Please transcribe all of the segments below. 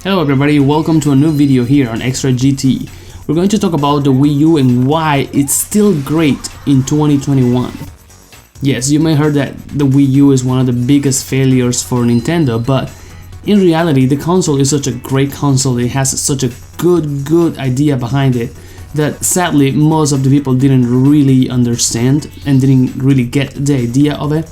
Hello everybody, welcome to a new video here on Extra GT. We're going to talk about the Wii U and why it's still great in 2021. Yes, you may heard that the Wii U is one of the biggest failures for Nintendo, but in reality the console is such a great console, it has such a good idea behind it that sadly most of the people didn't really understand and didn't really get the idea of it.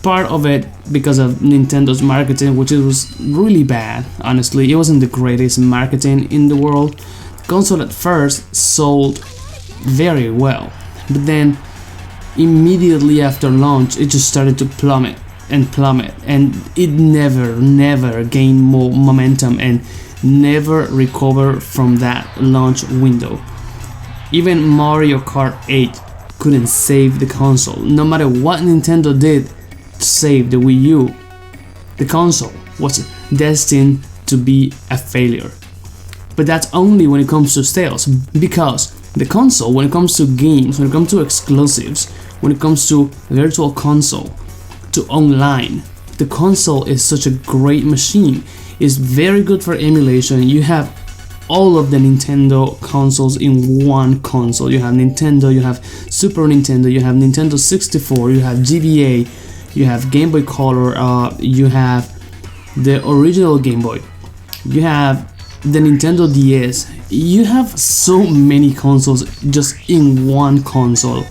Part of it because of Nintendo's marketing, which was really bad. Honestly, it wasn't the greatest marketing in the world. The console at first sold very well, but then immediately after launch it just started to plummet, and it never gained more momentum and never recovered from that launch window. Even Mario Kart 8 couldn't save the console. No matter what Nintendo did to save the Wii U, the console was destined to be a failure. But that's only when it comes to sales, because the console, when it comes to games, when it comes to exclusives, when it comes to virtual console, to online, the console is such a great machine. It's very good for emulation. You have all of the Nintendo consoles in one console. You have Nintendo, you have Super Nintendo, you have Nintendo 64, you have GBA, you have Game Boy Color, you have the original Game Boy, you have the Nintendo DS. You have so many consoles just in one console.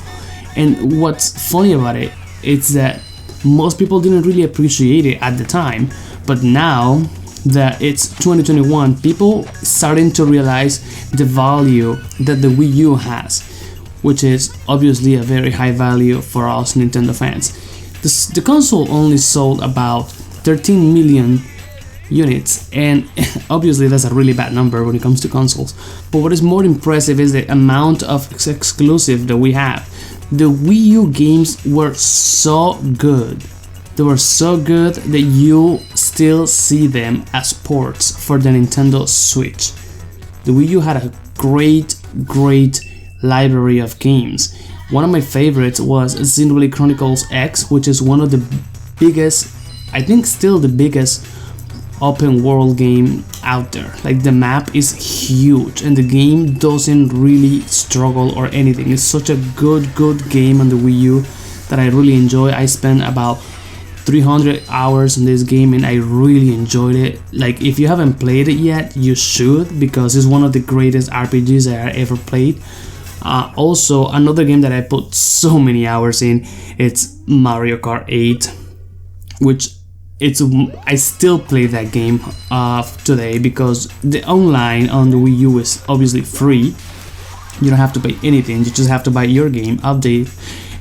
And what's funny about it is that most people didn't really appreciate it at the time, but now that it's 2021, people starting to realize the value that the Wii U has, which is obviously a very high value for us Nintendo fans. The console only sold about 13 million units, and obviously that's a really bad number when it comes to consoles. But what is more impressive is the amount of exclusive that we have. The Wii U games were so good. They were so good that you still see them as ports for the Nintendo Switch. The Wii U had a great library of games. One of my favorites was Xenoblade Chronicles X, which is one of the biggest, I think still the biggest open world game out there. Like, the map is huge and the game doesn't really struggle or anything. It's such a good game on the Wii U that I really enjoy. I spent about 300 hours in this game and I really enjoyed it. Like, if you haven't played it yet, you should, because it's one of the greatest RPGs that I ever played. Also, another game that I put so many hours in, it's Mario Kart 8, which I still play that game today, because the online on the Wii U is obviously free. You don't have to pay anything, you just have to buy your game, update,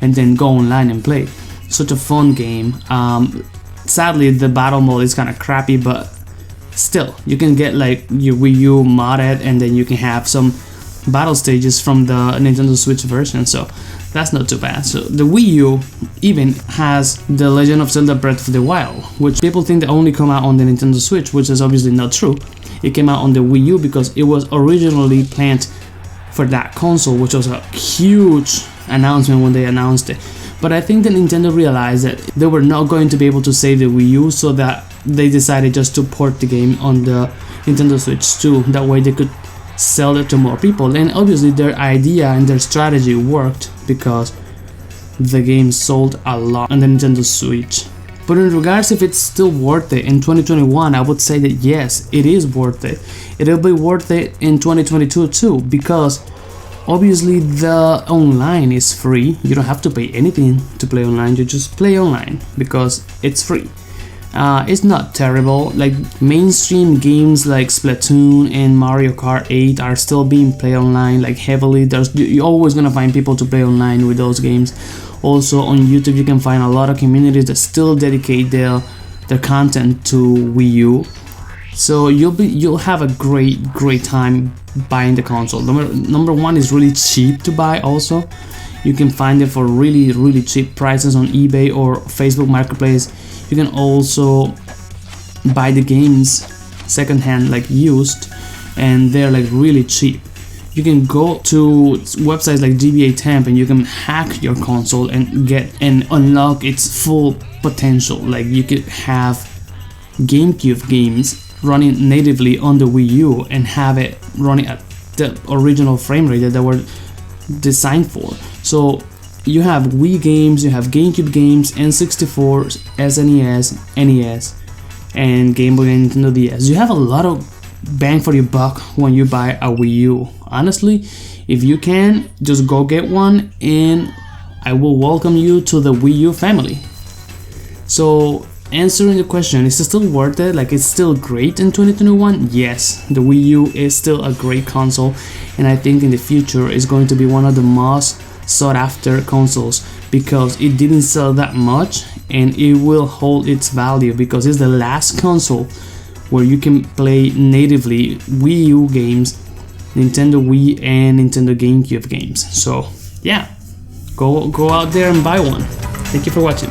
and then go online and play. Such a fun game. Sadly, the battle mode is kind of crappy, but still, you can get like your Wii U modded, and then you can have some battle stages from the Nintendo Switch version, so that's not too bad. So the Wii U even has The Legend of Zelda Breath of the Wild, which people think that only come out on the Nintendo Switch, which is obviously not true. It came out on the Wii U because it was originally planned for that console, which was a huge announcement when they announced it. But I think that Nintendo realized that they were not going to be able to save the Wii U, so that they decided just to port the game on the Nintendo Switch too. That way they could sell it to more people, and obviously their idea and their strategy worked because the game sold a lot on the Nintendo Switch. But in regards if it's still worth it in 2021, I would say that yes, it is worth it. It'll be worth it in 2022 too, because obviously the online is free. You don't have to pay anything to play online, you just play online because it's free. It's not terrible. Like, mainstream games like Splatoon and Mario Kart 8 are still being played online, like, heavily. You're always gonna find people to play online with those games. Also on YouTube you can find a lot of communities that still dedicate their content to Wii U. So you'll have a great time buying the console. Number one is really cheap to buy. Also, you can find it for really cheap prices on eBay or Facebook Marketplace. You can also buy the games secondhand, like used, and they're like really cheap. You can go to websites like GBA Temp and you can hack your console and unlock its full potential. Like, you could have GameCube games running natively on the Wii U and have it running at the original frame rate that they were designed for. So you have Wii games, you have GameCube games, N64, SNES, NES, and Game Boy and Nintendo DS. You have a lot of bang for your buck when you buy a Wii U. Honestly, if you can, just go get one and I will welcome you to the Wii U family. So answering the question, is it still worth it? Like, it's still great in 2021? Yes, the Wii U is still a great console, and I think in the future it's going to be one of the most sought after consoles because it didn't sell that much and it will hold its value because it's the last console where you can play natively Wii U games, Nintendo Wii and Nintendo GameCube games. So yeah, go out there and buy one. Thank you for watching.